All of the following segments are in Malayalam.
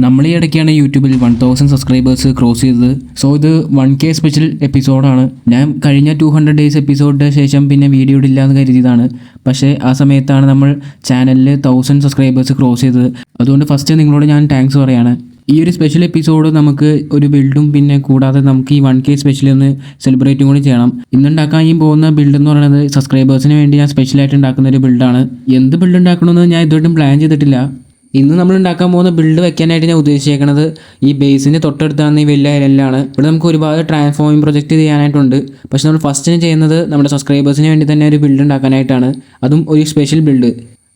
നമ്മൾ ഈ ഇടയ്ക്കാണ് യൂട്യൂബിൽ 1000 സബ്സ്ക്രൈബേഴ്സ് ക്രോസ് ചെയ്തത്. സോ ഇത് 1K സ്പെഷ്യൽ എപ്പിസോഡാണ്. ഞാൻ കഴിഞ്ഞ 200 ഡേയ്സ് എപ്പിസോഡിന് ശേഷം പിന്നെ വീഡിയോ ഇടില്ല എന്ന് കരുതിയതാണ്. പക്ഷേ ആ സമയത്താണ് നമ്മൾ ചാനലിൽ 1000 സബ്സ്ക്രൈബേഴ്സ് ക്രോസ് ചെയ്തത്. അതുകൊണ്ട് ഫസ്റ്റ് നിങ്ങളോട് ഞാൻ താങ്ക്സ് പറയാണ്. ഈ ഒരു സ്പെഷ്യൽ എപ്പിസോഡ് നമുക്ക് ഒരു ബിൽഡും പിന്നെ കൂടാതെ നമുക്ക് ഈ 1K സ്പെഷ്യൽ ഒന്ന് സെലിബ്രേറ്റും കൂടി ചെയ്യണം. ഇന്നുണ്ടാക്കാൻ ഈ പോകുന്ന ബിൽഡ് എന്ന് പറയുന്നത് സബ്സ്ക്രൈബേഴ്സിന് വേണ്ടി ഞാൻ സ്പെഷ്യലായിട്ട് ഉണ്ടാക്കുന്ന ഒരു ബിൽഡാണ്. എന്ത് ബിൽഡ് ഉണ്ടാക്കണമെന്ന് ഞാൻ ഇതുവരെയും പ്ലാൻ ചെയ്തിട്ടില്ല. ഇന്ന് നമ്മൾ ഉണ്ടാക്കാൻ പോകുന്ന ബിൽഡ് വെക്കാനായിട്ട് ഞാൻ ഉദ്ദേശിച്ചേക്കുന്നത് ഈ ബേസിൻ്റെ തൊട്ടടുത്താണ് ഈ വലിയ ഐലൻഡിലാണ്. ഇവിടെ നമുക്ക് ഒരുപാട് ട്രാൻസ്ഫോമിംഗ് പ്രൊജക്റ്റ് ചെയ്യാനായിട്ടുണ്ട്. പക്ഷേ നമ്മൾ ഫസ്റ്റ് ചെയ്യുന്നത് നമ്മുടെ സബ്സ്ക്രൈബേഴ്സിന് വേണ്ടി തന്നെ ഒരു ബിൽഡ് ഉണ്ടാക്കാനായിട്ടാണ്. അതും ഒരു സ്പെഷ്യൽ ബിൽഡ്.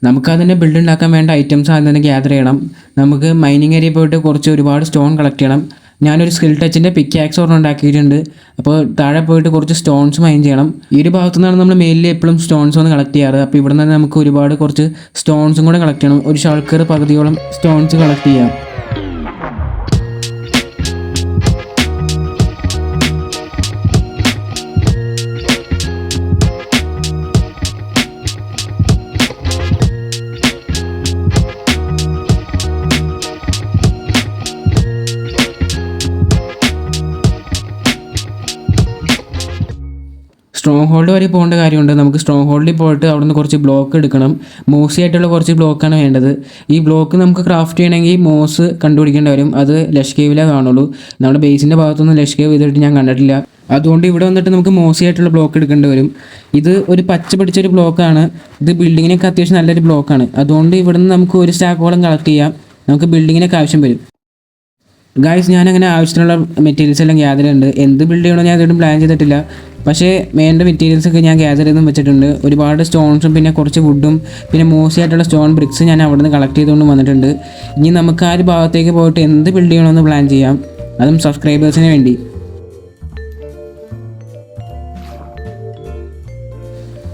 നമുക്കതിൻ്റെ ബിൽഡ് ഉണ്ടാക്കാൻ വേണ്ട ഐറ്റംസ് ആദ്യം തന്നെ ഗ്യാദർ ചെയ്യണം. നമുക്ക് മൈനിങ് ഏരിയ പോയിട്ട് ഒരുപാട് സ്റ്റോൺ കളക്ട് ചെയ്യണം. ഞാനൊരു സ്കിൽ ടച്ചിൻ്റെ പിക്കാക്സ് ഒരെണ്ണം ഉണ്ടാക്കിയിട്ടുണ്ട്. അപ്പോൾ താഴെ പോയിട്ട് കുറച്ച് സ്റ്റോൺസ് മൈൻ ചെയ്യണം. ഈ ഒരു ഭാഗത്തു നിന്നാണ് നമ്മൾ മെയിൻലി എപ്പോഴും സ്റ്റോൺസ് വന്ന് കളക്ട് ചെയ്യാറ്. അപ്പോൾ ഇവിടെ നിന്ന് നമുക്ക് കുറച്ച് സ്റ്റോൺസും കൂടെ കളക്ട് ചെയ്യണം. ഒരു ഷൾക്കർ പകുതിയോളം സ്റ്റോൺസ് കളക്ട് ചെയ്യാം. സ്ട്രോങ് ഹോൾഡ് വരെ പോകേണ്ട കാര്യമുണ്ട്. നമുക്ക് സ്ട്രോങ് ഹോൾഡിൽ പോയിട്ട് അവിടെ നിന്ന് കുറച്ച് ബ്ലോക്ക് എടുക്കണം. മോസി ആയിട്ടുള്ള കുറച്ച് ബ്ലോക്കാണ് വേണ്ടത്. ഈ ബ്ലോക്ക് നമുക്ക് ക്രാഫ്റ്റ് ചെയ്യണമെങ്കിൽ മോസ് കണ്ടുപിടിക്കേണ്ടി വരും. അത് ലഷ് കേവിലേ കാണുള്ളൂ. നമ്മുടെ ബേസിൻ്റെ ഭാഗത്തൊന്നും ലഷ് കേവ് ചെയ്തിട്ട് ഞാൻ കണ്ടിട്ടില്ല. അതുകൊണ്ട് ഇവിടെ വന്നിട്ട് നമുക്ക് മോസി ആയിട്ടുള്ള ബ്ലോക്ക് എടുക്കേണ്ടി വരും. ഇത് ഒരു പച്ച പിടിച്ചൊരു ബ്ലോക്കാണ്. ഇത് ബിൽഡിങ്ങിനൊക്കെ അത്യാവശ്യം നല്ലൊരു ബ്ലോക്കാണ്. അതുകൊണ്ട് ഇവിടെ നിന്ന് നമുക്ക് ഒരു സ്റ്റാക്കോളം കളക്ട് ചെയ്യാം. നമുക്ക് ബിൽഡിങ്ങിനൊക്കെ ആവശ്യം വരും. ഗായ്സ്, ഞാനങ്ങനെ ആവശ്യത്തിനുള്ള മെറ്റീരിയൽസ് എല്ലാം ഗ്യാദർ ചെയ്യുന്നുണ്ട്. എന്ത് ബിൽഡ് ചെയ്യണോ ഞാൻ ഇതുവരെയും പ്ലാൻ ചെയ്തിട്ടില്ല. പക്ഷേ വേണ്ട മെറ്റീരിയൽസൊക്കെ ഞാൻ ഗ്യാദർ ചെയ്തും വെച്ചിട്ടുണ്ട്. ഒരുപാട് സ്റ്റോൺസും പിന്നെ കുറച്ച് വുഡും പിന്നെ മോസി ആയിട്ടുള്ള സ്റ്റോൺ ബ്രിക്സ് ഞാൻ അവിടെ നിന്ന് കളക്ട് ചെയ്തുകൊണ്ട് വന്നിട്ടുണ്ട്. ഇനി നമുക്ക് ആ ഒരു ഭാഗത്തേക്ക് പോയിട്ട് എന്ത് ബിൽഡ് ചെയ്യണമെന്ന് പ്ലാൻ ചെയ്യാം. അതും സബ്സ്ക്രൈബേഴ്സിന് വേണ്ടി.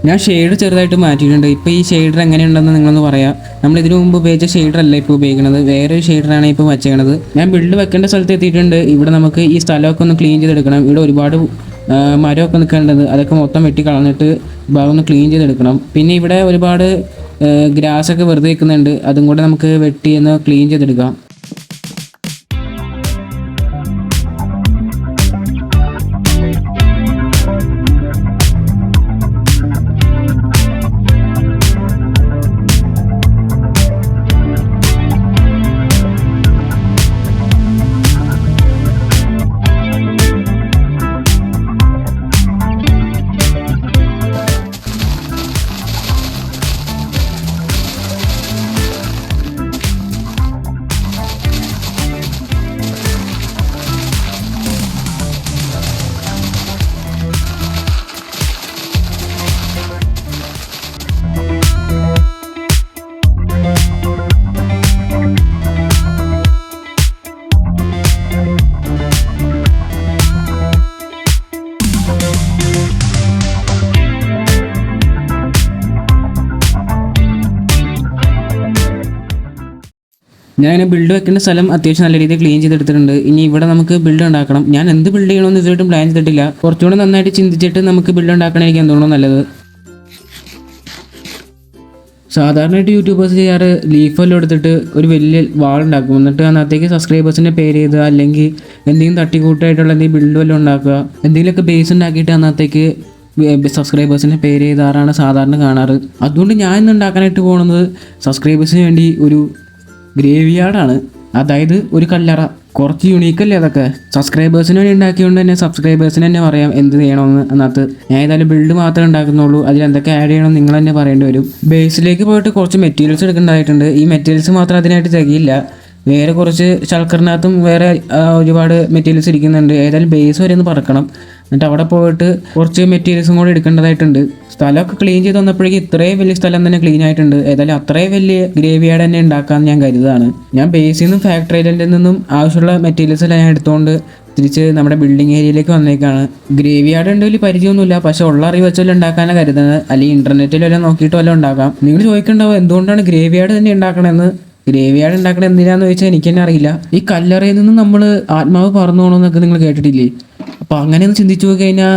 ഞാൻ ഷെയ്ഡ് ചെറുതായിട്ട് മാറ്റിയിട്ടുണ്ട്. ഇപ്പോൾ ഈ ഷെയ്ഡർ എങ്ങനെയുണ്ടെന്ന് നിങ്ങളൊന്ന് പറയാം. നമ്മൾ ഇതിനു മുമ്പ് ഉപയോഗിച്ച ഷെയ്ഡർ അല്ല ഇപ്പോൾ ഉപയോഗിക്കുന്നത്. വേറൊരു ഷെയ്ഡറാണ് ഇപ്പോൾ വെച്ചേക്കണത്. ഞാൻ ബിൽഡ് വെക്കേണ്ട സ്ഥലത്ത് എത്തിയിട്ടുണ്ട്. ഇവിടെ നമുക്ക് ഈ സ്ഥലമൊക്കെ ഒന്ന് ക്ലീൻ ചെയ്തെടുക്കണം. ഇവിടെ ഒരുപാട് മരമൊക്കെ നിൽക്കേണ്ടത് അതൊക്കെ മൊത്തം വെട്ടി കളഞ്ഞിട്ട് ഭാഗം ഒന്ന് ക്ലീൻ ചെയ്തെടുക്കണം. പിന്നെ ഇവിടെ ഒരുപാട് ഗ്രാസൊക്കെ വെറുതെ നിൽക്കുന്നുണ്ട്. അതും കൂടെ നമുക്ക് വെട്ടി ഒന്ന് ക്ലീൻ ചെയ്തെടുക്കാം. ഞാൻ ബിൽഡ് വെക്കേണ്ട സ്ഥലം അത്യാവശ്യം നല്ല രീതിയിൽ ക്ലീൻ ചെയ്തെടുത്തിട്ടുണ്ട്. ഇനി ഇവിടെ നമുക്ക് ബിൽഡ് ഉണ്ടാക്കണം. ഞാൻ എന്ത് ബിൽഡ് ചെയ്യണമെന്ന് ഇതുവരെയും പ്ലാൻ ചെയ്തിട്ടില്ല. കുറച്ചുകൂടെ നന്നായിട്ട് ചിന്തിച്ചിട്ട് നമുക്ക് ബിൽഡ് ഉണ്ടാക്കണമെങ്കിൽ എന്തുകൊണ്ടോ നല്ലത്. സാധാരണയായിട്ട് യൂട്യൂബേഴ്സ് ചെയ്യാറ് ലീഫെല്ലാം എടുത്തിട്ട് ഒരു വലിയ വാൾ ഉണ്ടാക്കും. എന്നിട്ട് അതിനകത്തേക്ക് സബ്സ്ക്രൈബേഴ്സിൻ്റെ പേര് ചെയ്ത് അല്ലെങ്കിൽ എന്തെങ്കിലും തട്ടിക്കൂട്ടായിട്ടുള്ള എന്തെങ്കിലും ബിൽഡ് വല്ലതും ഉണ്ടാക്കുക. എന്തെങ്കിലുമൊക്കെ ബേസ് ഉണ്ടാക്കിയിട്ട് അതിനകത്തേക്ക് സബ്സ്ക്രൈബേഴ്സിൻ്റെ പേര് ചെയ്താറാണ് സാധാരണ കാണാറ്. അതുകൊണ്ട് ഞാൻ ഇന്ന് ഉണ്ടാക്കാനായിട്ട് പോകുന്നത് സബ്സ്ക്രൈബേഴ്സിന് വേണ്ടി ഒരു ഗ്രേവ് യാർഡാണ്. അതായത് ഒരു കല്ലറ. കുറച്ച് യുണീക്കല്ലേ അതൊക്കെ. സബ്സ്ക്രൈബേഴ്സിന് വേണ്ടി ഉണ്ടാക്കിയതുകൊണ്ട് തന്നെ സബ്സ്ക്രൈബേഴ്സിന് തന്നെ പറയാം എന്ത് ചെയ്യണമെന്ന്. അതിനകത്ത് ഞാൻ ഏതായാലും ബിൽഡ് മാത്രമേ ഉണ്ടാക്കുന്നുള്ളൂ. അതിൽ എന്തൊക്കെ ആഡ് ചെയ്യണമെന്ന് നിങ്ങൾ തന്നെ പറയേണ്ടി വരും. ബേസിലേക്ക് പോയിട്ട് കുറച്ച് മെറ്റീരിയൽസ് എടുക്കേണ്ടതായിട്ടുണ്ട്. ഈ മെറ്റീരിയൽസ് മാത്രം അതിനായിട്ട് തികയില്ല. വേറെ കുറച്ച് ഷൾക്കറിനകത്തും വേറെ ഒരുപാട് മെറ്റീരിയൽസ് ഇരിക്കുന്നുണ്ട്. ഏതായാലും ബേസ് വരെ ഒന്ന് പറക്കണം. എന്നിട്ട് അവിടെ പോയിട്ട് കുറച്ച് മെറ്റീരിയൽസും കൂടെ എടുക്കേണ്ടതായിട്ടുണ്ട്. സ്ഥലമൊക്കെ ക്ലീൻ ചെയ്ത് വന്നപ്പോഴേക്കും ഇത്രയും വലിയ സ്ഥലം തന്നെ ക്ലീൻ ആയിട്ടുണ്ട്. ഏതായാലും അത്രയും വലിയ ഗ്രേവ് യാർഡ് തന്നെ ഉണ്ടാക്കാമെന്ന് ഞാൻ കരുതാണ്. ഞാൻ ബേസിൽ നിന്നും ഫാക്ടറി ഐലൻഡിൽ നിന്നും ആവശ്യമുള്ള മെറ്റീരിയൽസ് എല്ലാം ഞാൻ എടുത്തുകൊണ്ട് തിരിച്ച് നമ്മുടെ ബിൽഡിംഗ് ഏരിയയിലേക്ക് വന്നേക്കാണ്. ഗ്രേവ് യാർഡ് ഉണ്ടെങ്കിൽ പരിചയമൊന്നുമില്ല. പക്ഷെ ഉള്ള അറിവ് വെച്ചെല്ലാം ഉണ്ടാക്കാനാണ് കരുതുന്നത്. അല്ലെങ്കിൽ ഇൻ്റർനെറ്റിലെല്ലാം നോക്കിയിട്ട് വല്ലതും ഉണ്ടാക്കാം. നിങ്ങൾ ചോദിക്കേണ്ടാവും എന്തുകൊണ്ടാണ് ഗ്രേവ് യാർഡ് തന്നെ ഉണ്ടാക്കണമെന്ന്. ഗ്രേവ് യാർഡ് ഉണ്ടാക്കണത് എന്തിനാന്ന് ചോദിച്ചാൽ എനിക്ക് തന്നെ അറിയില്ല. ഈ കല്ലറയിൽ നിന്ന് നമ്മൾ ആത്മാവ് പറന്നു പോകണമെന്നൊക്കെ നിങ്ങൾ കേട്ടിട്ടില്ലേ? അപ്പോൾ അങ്ങനെയൊന്ന് ചിന്തിച്ചു പോയി കഴിഞ്ഞാൽ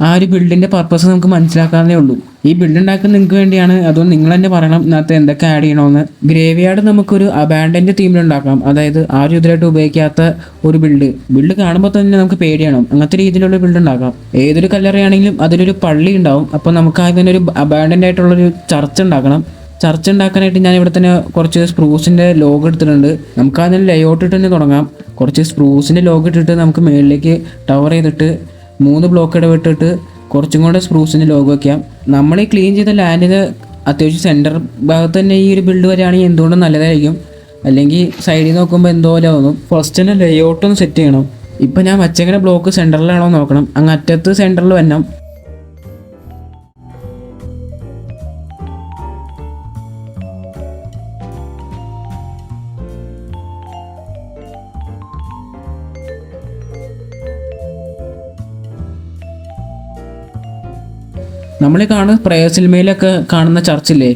ആ ഒരു ബിൽഡിൻ്റെ പർപ്പസ് നമുക്ക് മനസ്സിലാക്കാവുന്നേ ഉള്ളൂ. ഈ ബിൽഡ് ഉണ്ടാക്കുന്നത് നിങ്ങൾക്ക് വേണ്ടിയാണ്, അതുകൊണ്ട് നിങ്ങൾ തന്നെ പറയണം ഇതിനകത്ത് എന്തൊക്കെ ആഡ് ചെയ്യണമെന്ന്. ഗ്രേവ് യാർഡ് നമുക്കൊരു അബാൻഡൻഡ് തീമിൽ ഉണ്ടാക്കാം, അതായത് ആരും ഇതുവരായിട്ട് ഉപയോഗിക്കാത്ത ഒരു ബിൽഡ് കാണുമ്പോൾ തന്നെ നമുക്ക് പേടിയണം, അങ്ങനത്തെ രീതിയിലുള്ള ബിൽഡ് ഉണ്ടാക്കാം. ഏതൊരു കല്ലറയാണെങ്കിലും അതിലൊരു പള്ളി ഉണ്ടാവും. അപ്പോൾ നമുക്ക് ആദ്യം ഒരു അബാൻഡൻഡ് ആയിട്ടുള്ളൊരു ചർച്ച് ഉണ്ടാക്കണം. ചർച്ച് ഉണ്ടാക്കാനായിട്ട് ഞാൻ ഇവിടെ തന്നെ കുറച്ച് സ്പ്രൂസിൻ്റെ ലോഗോ എടുത്തിട്ടുണ്ട്. നമുക്ക് അതിന് ലേഔട്ട് ഇട്ട് തന്നെ തുടങ്ങാം. കുറച്ച് സ്പ്രൂസിൻ്റെ ലോഗോ ഇട്ടിട്ട് നമുക്ക് മുകളിലേക്ക് ടവർ ചെയ്തിട്ട് 3 ബ്ലോക്ക് ഇടവിട്ടിട്ട് കുറച്ചും കൂടെ സ്പ്രൂസിൻ്റെ ലോഗോ വയ്ക്കാം. നമ്മൾ ഈ ക്ലീൻ ചെയ്ത ലാൻഡിന് അത്യാവശ്യം സെൻറ്റർ ഭാഗത്ത് തന്നെ ഈ ഒരു ബിൽഡ് വരികയാണെങ്കിൽ എന്തുകൊണ്ടും നല്ലതായിരിക്കും. അല്ലെങ്കിൽ സൈഡിൽ നോക്കുമ്പോൾ എന്തോ പോലെ തോന്നും. ഫസ്റ്റ് തന്നെ ലേഔട്ട് ഒന്ന് സെറ്റ് ചെയ്യണം. ഇപ്പം ഞാൻ വച്ചേക്കുന്ന ബ്ലോക്ക് സെൻറ്ററിലാണോ നോക്കണം. അങ്ങ് അറ്റത്ത് സെൻറ്ററിൽ വരണം. നമ്മൾ കാണുന്ന പ്രേയർസിൽമേലൊക്കെ കാണുന്ന ചർച്ചില്ലേ,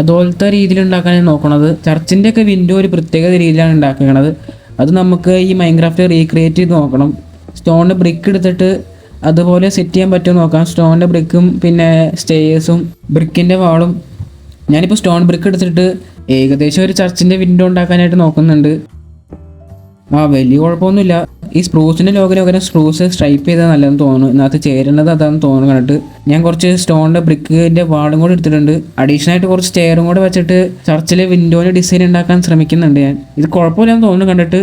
അതുപോലത്തെ രീതിയിൽ ഉണ്ടാക്കാനാണ് നോക്കണത്. ചർച്ചിൻ്റെയൊക്കെ വിൻഡോ ഒരു പ്രത്യേക രീതിയിലാണ് ഉണ്ടാക്കുന്നത്. അത് നമുക്ക് ഈ മൈൻക്രാഫ്റ്റ് റീക്രിയേറ്റ് ചെയ്ത് നോക്കണം. സ്റ്റോണിൻ്റെ ബ്രിക്ക് എടുത്തിട്ട് അതുപോലെ സെറ്റ് ചെയ്യാൻ പറ്റുമോ നോക്കാം. സ്റ്റോണിൻ്റെ ബ്രിക്കും പിന്നെ സ്റ്റേയേഴ്സും ബ്രിക്കിൻ്റെ വാളും. ഞാനിപ്പോൾ സ്റ്റോൺ ബ്രിക്ക് എടുത്തിട്ട് ഏകദേശം ഒരു ചർച്ചിൻ്റെ വിൻഡോ ഉണ്ടാക്കാനായിട്ട് നോക്കുന്നുണ്ട്. വലിയ കുഴപ്പമൊന്നുമില്ല. ഈ സ്പ്രൂസിൻ്റെ ലോഗിന് സ്പ്രൂസ് സ്ട്രൈപ്പ് ചെയ്താൽ നല്ലതെന്ന് തോന്നുന്നു. ഇതിനകത്ത് ചേരേണ്ടത് അതാണെന്ന് തോന്നുന്നു. കണ്ടിട്ട് ഞാൻ കുറച്ച് സ്റ്റോണിൻ്റെ ബ്രിക്കിൻ്റെ വാളും കൂടെ എടുത്തിട്ടുണ്ട്. അഡീഷണൽ ആയിട്ട് കുറച്ച് സ്റ്റെയറും കൂടെ വെച്ചിട്ട് ചർച്ചിലെ വിൻഡോൻ്റെ ഡിസൈൻ ഉണ്ടാക്കാൻ ശ്രമിക്കുന്നുണ്ട് ഞാൻ. ഇത് കുഴപ്പമില്ലെന്ന് തോന്നുന്നു കണ്ടിട്ട്.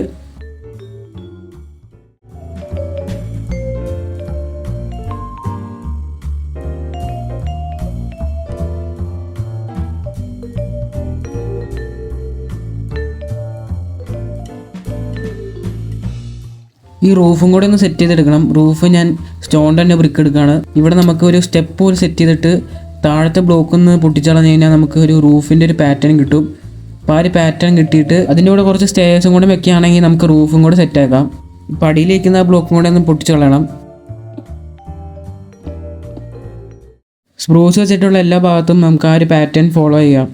ഈ റൂഫും കൂടെ ഒന്ന് സെറ്റ് ചെയ്തെടുക്കണം. റൂഫ് ഞാൻ സ്റ്റോണിൻ്റെ തന്നെ ബ്രിക്ക് എടുക്കുകയാണ്. ഇവിടെ നമുക്ക് ഒരു സ്റ്റെപ്പ് പോലെ സെറ്റ് ചെയ്തിട്ട് താഴത്തെ ബ്ലോക്ക് ഒന്ന് പൊട്ടിച്ചളഞ്ഞ് കഴിഞ്ഞാൽ നമുക്ക് ഒരു റൂഫിൻ്റെ ഒരു പാറ്റേൺ കിട്ടും. അപ്പോൾ ആ ഒരു പാറ്റേൺ കിട്ടിയിട്ട് അതിൻ്റെ കൂടെ കുറച്ച് സ്റ്റേഴ്സും കൂടെ വെക്കുകയാണെങ്കിൽ നമുക്ക് റൂഫും കൂടെ സെറ്റാക്കാം. ഇപ്പോൾ അടിയിലേക്കുന്ന ആ ബ്ലോക്കും കൂടെ ഒന്ന് പൊട്ടിച്ച് കളയണം. സ്പ്രൂസ് വെച്ചിട്ടുള്ള എല്ലാ ഭാഗത്തും നമുക്ക് ആ ഒരു പാറ്റേൺ ഫോളോ ചെയ്യാം.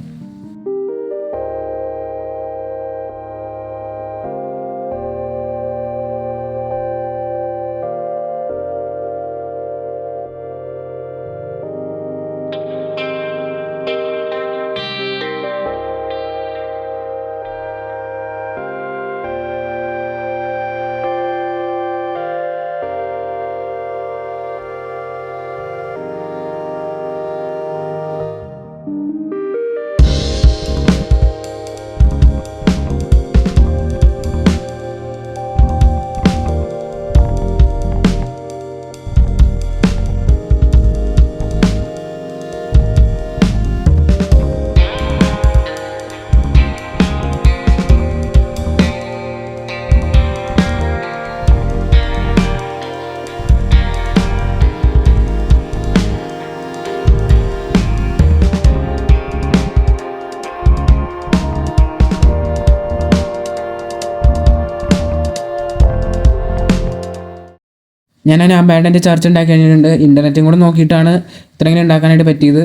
ഞാൻ അബാൻഡൻഡ് ചർച്ച് ഉണ്ടാക്കി കഴിഞ്ഞിട്ടുണ്ട്. ഇൻ്റർനെറ്റും കൂടെ നോക്കിയിട്ടാണ് ഇത്രയെങ്കിലും ഉണ്ടാക്കാനായിട്ട് പറ്റിയത്.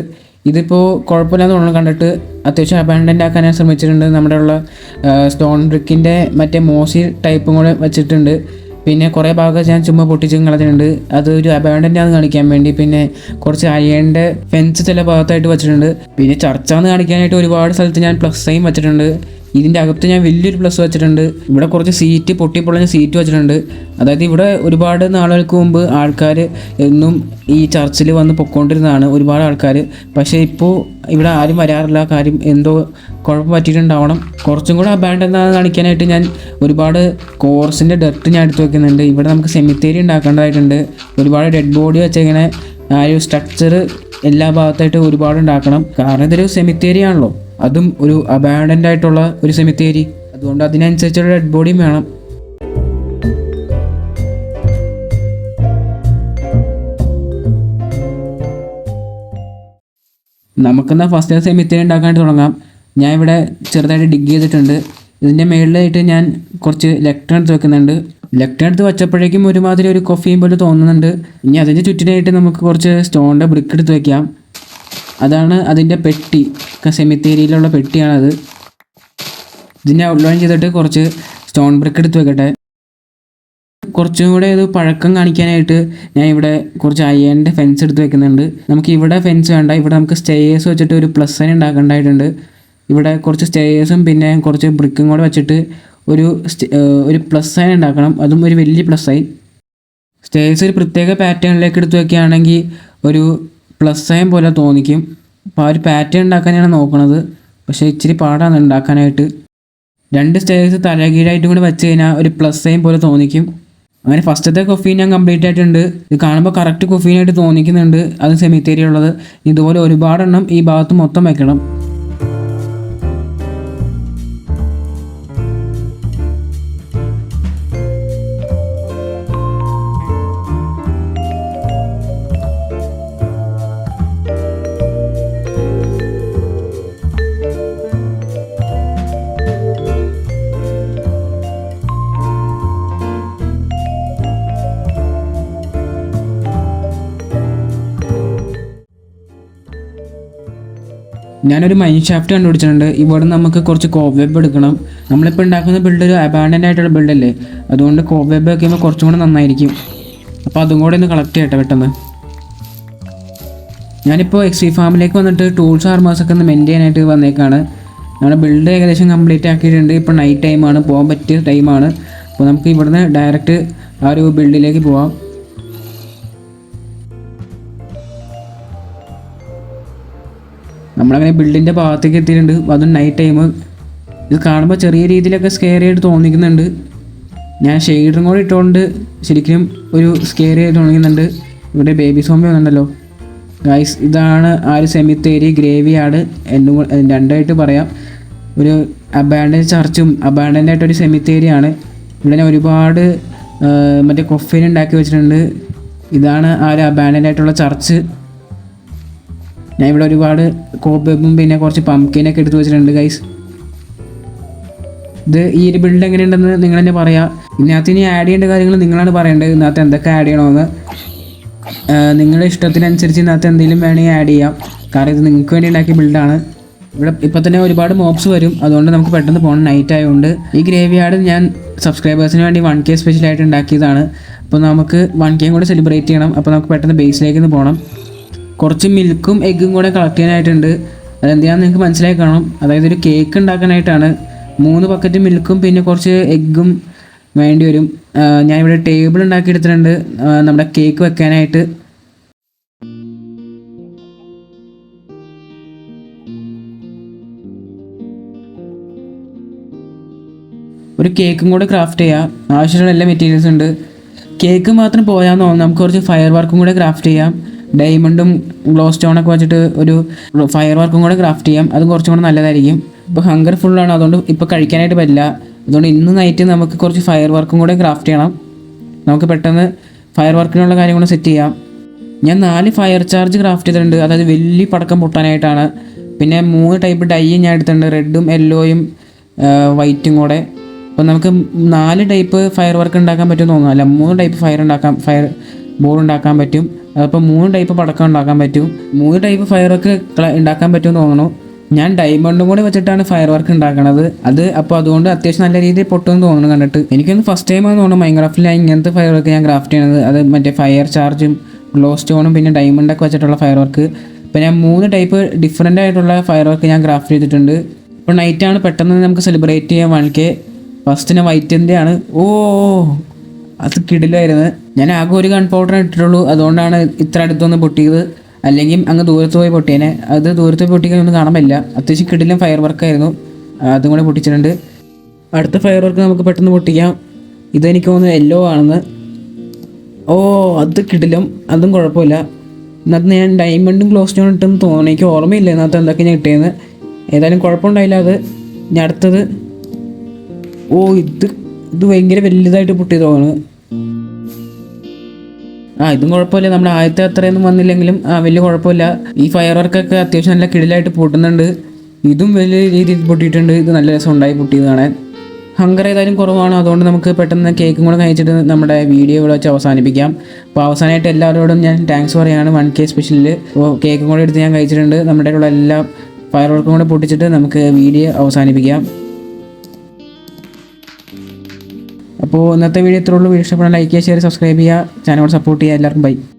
ഇതിപ്പോൾ കുഴപ്പമില്ലാന്ന് തോന്നുന്നു കണ്ടിട്ട്. അത്യാവശ്യം അബാൻഡൻ്റ് ആക്കാൻ ഞാൻ ശ്രമിച്ചിട്ടുണ്ട്. നമ്മുടെ ഉള്ള സ്റ്റോൺ ബ്രിക്കിൻ്റെ മറ്റേ മോസി ടൈപ്പും കൂടെ വെച്ചിട്ടുണ്ട്. പിന്നെ കുറേ ഭാഗം ഞാൻ ചുമ്മാ പൊട്ടിച്ചും കളഞ്ഞിട്ടുണ്ട്. അത് ഒരു അബാൻഡൻ്റ് ആണെന്ന് കാണിക്കാൻ വേണ്ടി. പിന്നെ കുറച്ച് അയണിൻ്റെ ഫെൻസ് ചില ഭാഗത്തായിട്ട് വെച്ചിട്ടുണ്ട്. പിന്നെ ചർച്ചാന്ന് കാണിക്കാനായിട്ട് ഒരുപാട് സ്ഥലത്ത് ഞാൻ പ്ലസ് സൈൻ വെച്ചിട്ടുണ്ട്. ഇതിൻ്റെ അകത്ത് ഞാൻ വലിയൊരു പ്ലസ് വെച്ചിട്ടുണ്ട്. ഇവിടെ കുറച്ച് സീറ്റ് പൊട്ടിപ്പൊളഞ്ഞ സീറ്റ് വെച്ചിട്ടുണ്ട്. അതായത് ഇവിടെ ഒരുപാട് നാളുകൾക്ക് മുമ്പ് ആൾക്കാർ എന്നും ഈ ചർച്ചിൽ വന്ന് പൊയ്ക്കൊണ്ടിരുന്നതാണ് ഒരുപാട് ആൾക്കാർ. പക്ഷേ ഇപ്പോൾ ഇവിടെ ആരും വരാറില്ല. കാര്യം എന്തോ കുഴപ്പം പറ്റിയിട്ടുണ്ടാവണം. കുറച്ചും കൂടെ അബാൻഡൻ കാണിക്കാനായിട്ട് ഞാൻ ഒരുപാട് കോർസിൻ്റെ ഡെർട്ട് ഞാൻ എടുത്ത് വെക്കുന്നുണ്ട്. ഇവിടെ നമുക്ക് സെമിത്തേരി ഉണ്ടാക്കേണ്ടതായിട്ടുണ്ട്. ഒരുപാട് ഡെഡ് ബോഡി വെച്ചിങ്ങനെ ആ ഒരു സ്ട്രക്ചർ എല്ലാ ഭാഗത്തായിട്ട് ഒരുപാട് ഉണ്ടാക്കണം. കാരണം ഇതൊരു സെമിത്തേരി ആണല്ലോ, അതും ഒരു അബാൻഡൻ്റ് ആയിട്ടുള്ള ഒരു സെമിത്തേരി. അതുകൊണ്ട് അതിനനുസരിച്ചുള്ള ഡെഡ് ബോഡിയും വേണം. നമുക്കെന്നാൽ ഫസ്റ്റ് സെമിത്തേരി ഉണ്ടാക്കാനായിട്ട് തുടങ്ങാം. ഞാൻ ഇവിടെ ചെറുതായിട്ട് ഡിഗ് ചെയ്തിട്ടുണ്ട്. ഇതിൻ്റെ മുകളിലായിട്ട് ഞാൻ കുറച്ച് ലെക്ടർ എടുത്ത് വെക്കുന്നുണ്ട്. ലെക്ടർ എടുത്ത് വെച്ചപ്പോഴേക്കും ഒരുമാതിരി ഒരു കൊഫീം പോലെ തോന്നുന്നുണ്ട്. ഇനി അതിൻ്റെ ചുറ്റിനായിട്ട് നമുക്ക് കുറച്ച് സ്റ്റോണിൻ്റെ ബ്രിക്ക് എടുത്ത് വെക്കാം. അതാണ് അതിൻ്റെ പെട്ടി, സെമിത്തേരിയിലുള്ള പെട്ടിയാണത്. ഇതിനെ ഔട്ട്ലൈൻ ചെയ്തിട്ട് കുറച്ച് സ്റ്റോൺ ബ്രിക്ക് എടുത്ത് വെക്കട്ടെ. കുറച്ചും കൂടെ ഇത് പഴക്കം കാണിക്കാനായിട്ട് ഞാൻ ഇവിടെ കുറച്ച് അയ്യൻ്റെ ഫെൻസ് എടുത്ത് വെക്കുന്നുണ്ട്. നമുക്ക് ഇവിടെ ഫെൻസ് വേണ്ട, ഇവിടെ നമുക്ക് സ്റ്റേയേഴ്സ് വെച്ചിട്ട് ഒരു പ്ലസ് സൈൻ ഉണ്ടാക്കേണ്ടതായിട്ടുണ്ട്. ഇവിടെ കുറച്ച് സ്റ്റേയേഴ്സും പിന്നെ കുറച്ച് ബ്രിക്കും കൂടെ വെച്ചിട്ട് ഒരു പ്ലസ് സൈൻ ഉണ്ടാക്കണം, അതും ഒരു വലിയ പ്ലസ് സൈൻ. സ്റ്റേയേഴ്സ് ഒരു പ്രത്യേക പാറ്റേണിലേക്ക് എടുത്ത് വയ്ക്കുകയാണെങ്കിൽ ഒരു പ്ലസ് സൈൻ പോലെ തോന്നിക്കും. അപ്പോൾ ആ ഒരു പാറ്റേൺ ഉണ്ടാക്കാനാണ് നോക്കുന്നത്, പക്ഷേ ഇച്ചിരി പാടാണ് ഉണ്ടാക്കാനായിട്ട്. 2 സ്റ്റേഴ്സ് തലകീഴായിട്ടും കൂടി വെച്ച് കഴിഞ്ഞാൽ ഒരു പ്ലസ് സൈൻ പോലെ തോന്നിക്കും. അങ്ങനെ ഫസ്റ്റത്തെ കൊഫീൻ ഞാൻ കംപ്ലീറ്റ് ആയിട്ടുണ്ട്. ഇത് കാണുമ്പോൾ കറക്റ്റ് കൊഫീനായിട്ട് തോന്നിക്കുന്നുണ്ട്, അത് സെമിത്തേരി ഉള്ളത്. ഇതുപോലെ ഒരുപാടെണ്ണം ഈ ഭാഗത്ത് മൊത്തം വെക്കണം. ഞാനൊരു മൈൻ ഷാഫ്റ്റ് കണ്ടുപിടിച്ചിട്ടുണ്ട്. ഇവിടെ നമുക്ക് കുറച്ച് കോബ് വെബ് എടുക്കണം. നമ്മളിപ്പോൾ ഉണ്ടാക്കുന്ന ബിൽഡ് ഒരു അബാൻഡൻ്റ് ആയിട്ടുള്ള ബിൽഡല്ലേ, അതുകൊണ്ട് കോബ് വെബ് വയ്ക്കുമ്പോൾ കുറച്ചും കൂടെ നന്നായിരിക്കും. അപ്പോൾ അതും കൂടെ ഒന്ന് കളക്ട് ചെയ്യട്ടെ പെട്ടെന്ന്. ഞാനിപ്പോൾ എക്സ്ട്രീ ഫാമിലേക്ക് വന്നിട്ട് ടൂൾസ് ആർമേഴ്സൊക്കെ ഒന്ന് മെയിൻ ചെയ്യാനായിട്ട് വന്നേക്കാണ്. നമ്മുടെ ബിൽഡ് ഏകദേശം കംപ്ലീറ്റ് ആക്കിയിട്ടുണ്ട്. ഇപ്പോൾ നൈറ്റ് ടൈമാണ്, പോകാൻ പറ്റിയ ടൈമാണ്. അപ്പോൾ നമുക്ക് ഇവിടുന്ന് ഡയറക്റ്റ് ആ ഒരു ബിൽഡിലേക്ക് പോവാം. നമ്മളങ്ങനെ ബിൽഡിൻ്റെ ഭാഗത്തേക്ക് എത്തിയിട്ടുണ്ട്, അതും നൈറ്റ് ടൈം. ഇത് കാണുമ്പോൾ ചെറിയ രീതിയിലൊക്കെ സ്കെയറി ആയിട്ട് തോന്നിക്കുന്നുണ്ട്. ഞാൻ ഷെയ്ഡറും കൂടെ ഇട്ടുകൊണ്ട് ശരിക്കും ഒരു സ്കെയറി ആയിട്ട് തോന്നിക്കുന്നുണ്ട്. ഇവിടെ ബേബി സോംബി വന്നിട്ടുണ്ടല്ലോ ഗൈസ്. ഇതാണ് ആ ഒരു സെമിത്തേരി ഗ്രേവി യാർഡ് രണ്ടായിട്ട് പറയാം. ഒരു അബാൻഡൻഡ് ചർച്ചും അബാൻഡൻഡ് ആയിട്ടൊരു സെമിത്തേരിയാണ്. ഇവിടെ ഞാൻ ഒരുപാട് മറ്റേ കൊഫീൻ ഉണ്ടാക്കി വെച്ചിട്ടുണ്ട്. ഇതാണ് ആ ഒരു അബാൻഡൻഡ് ആയിട്ടുള്ള ചർച്ച്. ഞാൻ ഇവിടെ ഒരുപാട് കോബും പിന്നെ കുറച്ച് പംകിനൊക്കെ എടുത്ത് വെച്ചിട്ടുണ്ട് ഗൈസ്. ഇത് ഈ ഒരു ബിൽഡ് എങ്ങനെയുണ്ടെന്ന് നിങ്ങൾ തന്നെ പറയാം. ഇതിനകത്ത് ഇനി ആഡ് ചെയ്യേണ്ട കാര്യങ്ങൾ നിങ്ങളാണ് പറയേണ്ടത്. ഇതിനകത്ത് എന്തൊക്കെ ആഡ് ചെയ്യണമെന്ന് നിങ്ങളുടെ ഇഷ്ടത്തിനനുസരിച്ച് ഇതിനകത്ത് എന്തെങ്കിലും വേണമെങ്കിൽ ആഡ് ചെയ്യാം. കാരണം ഇത് നിങ്ങൾക്ക് വേണ്ടി ഉണ്ടാക്കിയ ബിൽഡാണ്. ഇവിടെ ഇപ്പം തന്നെ ഒരുപാട് മോബ്സ് വരും, അതുകൊണ്ട് നമുക്ക് പെട്ടെന്ന് പോകണം, നൈറ്റ് ആയതുകൊണ്ട്. ഈ ഗ്രേവി യാർഡ് ഞാൻ സബ്സ്ക്രൈബേഴ്സിന് വേണ്ടി 1K സ്പെഷ്യലായിട്ട് ഉണ്ടാക്കിയതാണ്. അപ്പോൾ നമുക്ക് 1K കൂടെ സെലിബ്രേറ്റ് ചെയ്യണം. അപ്പോൾ നമുക്ക് പെട്ടെന്ന് ബേസിലേക്ക് പോകണം. കുറച്ച് മിൽക്കും എഗ്ഗും കൂടെ കളക്ട് ചെയ്യാനായിട്ടുണ്ട്. അതെന്തിനാണെന്ന് നിങ്ങൾക്ക് മനസ്സിലായി കാണും. അതായത് ഒരു കേക്ക് ഉണ്ടാക്കാനായിട്ടാണ്. 3 ബക്കറ്റ് മിൽക്കും പിന്നെ കുറച്ച് എഗ്ഗും വേണ്ടി വരും. ഞാനിവിടെ ടേബിൾ ഉണ്ടാക്കിയെടുത്തിട്ടുണ്ട് നമ്മുടെ കേക്ക് വെക്കാനായിട്ട്. ഒരു കേക്കും കൂടെ ക്രാഫ്റ്റ് ചെയ്യാം. ആവശ്യമുള്ള എല്ലാ മെറ്റീരിയൽസ് ഉണ്ട്. കേക്ക് മാത്രം പോയാൽ തോന്നുന്നു, നമുക്ക് കുറച്ച് ഫയർ വർക്കും കൂടെ ക്രാഫ്റ്റ് ചെയ്യാം. ഡയമണ്ടും ഗ്ലോ സ്റ്റോണൊക്കെ വെച്ചിട്ട് ഒരു ഫയർ വർക്കും കൂടെ ക്രാഫ്റ്റ് ചെയ്യാം. അതും കുറച്ചും കൂടെ നല്ലതായിരിക്കും. ഇപ്പോൾ ഹങ്കർ ഫുള്ളാണ്, അതുകൊണ്ട് ഇപ്പോൾ കഴിക്കാനായിട്ട് പറ്റില്ല. അതുകൊണ്ട് ഇന്ന് നൈറ്റ് നമുക്ക് കുറച്ച് ഫയർ വർക്കും കൂടെ ക്രാഫ്റ്റ് ചെയ്യണം. നമുക്ക് പെട്ടെന്ന് ഫയർ വർക്കിനുള്ള കാര്യം കൂടെ സെറ്റ് ചെയ്യാം. ഞാൻ 4 ഫയർ ചാർജ് ക്രാഫ്റ്റ് ചെയ്തിട്ടുണ്ട്, അതായത് വലിയ പടക്കം പൊട്ടാനായിട്ടാണ്. പിന്നെ 3 ടൈപ്പ് ഡൈ ഞാൻ എടുത്തിട്ടുണ്ട്, റെഡും യെല്ലോയും വൈറ്റും കൂടെ. അപ്പോൾ നമുക്ക് 4 ടൈപ്പ് ഫയർ വർക്ക് ഉണ്ടാക്കാൻ പറ്റുമെന്ന് തോന്നുന്നു. അല്ല, 3 ടൈപ്പ് ഫയർ ബോൾ ഉണ്ടാക്കാൻ പറ്റും. അപ്പോൾ 3 ടൈപ്പ് പടക്കം ഉണ്ടാക്കാൻ പറ്റും. 3 ടൈപ്പ് ഫയർ വർക്ക് ഉണ്ടാക്കാൻ പറ്റുമെന്ന് തോന്നുന്നു. ഞാൻ ഡയമണ്ടും കൂടി വെച്ചിട്ടാണ് ഫയർ വർക്ക് ഉണ്ടാക്കണത്. അപ്പോൾ അതുകൊണ്ട് അത്യാവശ്യം നല്ല രീതിയിൽ പൊട്ടുമെന്ന് തോന്നുന്നു കണ്ടിട്ട്. എനിക്കൊന്ന് ഫസ്റ്റ് ടൈമാണെന്ന് തോന്നുന്നു മൈൻക്രാഫ്റ്റിൽ ഇങ്ങനത്തെ ഫയർ വർക്ക് ഞാൻ ക്രാഫ്റ്റ് ചെയ്യണത്. അത് മറ്റേ ഫയർ ചാർജും ഗ്ലോ സ്റ്റോണും പിന്നെ ഡയമണ്ടൊക്കെ വെച്ചിട്ടുള്ള ഫയർ വർക്ക്. ഇപ്പോൾ ഞാൻ 3 ടൈപ്പ് ഡിഫറെൻ്റ് ആയിട്ടുള്ള ഫയർ വർക്ക് ഞാൻ ക്രാഫ്റ്റ് ചെയ്തിട്ടുണ്ട്. ഇപ്പോൾ നൈറ്റാണ്, പെട്ടെന്ന് നമുക്ക് സെലിബ്രേറ്റ് ചെയ്യാൻ 1K. ഫസ്റ്റിന് വൈറ്റിൻ്റെ ആണ്. ഓ, അത് കിടിലായിരുന്നു. ഞാൻ ആകെ ഒരു ഗൺ പൗഡർ ഇട്ടിട്ടുള്ളൂ, അതുകൊണ്ടാണ് ഇത്ര അടുത്തൊന്ന് പൊട്ടിയത്. അല്ലെങ്കിൽ അങ്ങ് ദൂരത്ത് പോയി പൊട്ടിയേനെ. അത് ദൂരത്ത് പോയി പൊട്ടിക്കാനൊന്നും കാണാൻ പറ്റില്ല. അത്യാവശ്യം കിടിലും ഫയർ വർക്കായിരുന്നു, അതും കൂടെ പൊട്ടിച്ചിട്ടുണ്ട്. അടുത്ത ഫയർ വർക്ക് നമുക്ക് പെട്ടെന്ന് പൊട്ടിക്കാം. ഇതെനിക്ക് തോന്നുന്നു യെല്ലോ ആണെന്ന്. ഓ, അത് കിടിലും, അതും കുഴപ്പമില്ല. ഇന്നത്തെ ഞാൻ ഡയമണ്ടും ഗ്ലോ സ്റ്റോൺ ഇട്ടെന്ന് തോന്നുന്നു, എനിക്ക് ഓർമ്മയില്ല ഇന്നത്തെ എന്തൊക്കെ ഞാൻ ഇട്ടേന്ന്. ഏതായാലും കുഴപ്പമുണ്ടായില്ല. അത് ഞാൻ അടുത്തത്, ഓ, ഇത് ഭയങ്കര വലുതായിട്ട് പൊട്ടി തോന്നുന്നു. ഇതും കുഴപ്പമില്ല, നമ്മുടെ ആദ്യത്തെ അത്രയൊന്നും വന്നില്ലെങ്കിലും വലിയ കുഴപ്പമില്ല. ഈ ഫയർ വർക്കൊക്കെ അത്യാവശ്യം നല്ല കിടിലായിട്ട് പൊട്ടുന്നുണ്ട്. ഇതും വലിയ രീതിയിൽ പൊട്ടിയിട്ടുണ്ട്. ഇത് നല്ല രസം ഉണ്ടായി പൊട്ടിയത് കാണാൻ. ഹങ്കർ ഏതായാലും കുറവാണ്, അതുകൊണ്ട് നമുക്ക് പെട്ടെന്ന് കേക്കും കൂടെ കഴിച്ചിട്ട് നമ്മുടെ വീഡിയോ ഇവിടെ വെച്ച് അവസാനിപ്പിക്കാം. അപ്പോൾ അവസാനമായിട്ട് എല്ലാവരോടും ഞാൻ താങ്ക്സ് പറയുകയാണ് 1K സ്പെഷ്യലിൽ. അപ്പോൾ കേക്കും കൂടെ എടുത്ത് ഞാൻ കഴിച്ചിട്ടുണ്ട്. നമ്മുടെ ഉള്ള എല്ലാ ഫയർ വർക്കും കൂടെ പൊട്ടിച്ചിട്ട് നമുക്ക് വീഡിയോ അവസാനിപ്പിക്കാം. അപ്പോൾ ഇന്നത്തെ വീഡിയോ ഇത്രയുള്ളൂ. വീഡിയോ ഇഷ്ടപ്പെടാൻ ലൈക്ക് ചെയ്യുക, ഷെയർ, സബ്സ്ക്രൈബ് ചെയ്യുക, ചാനൽ സപ്പോർട്ട് ചെയ്യുക. എല്ലാവർക്കും ബൈ.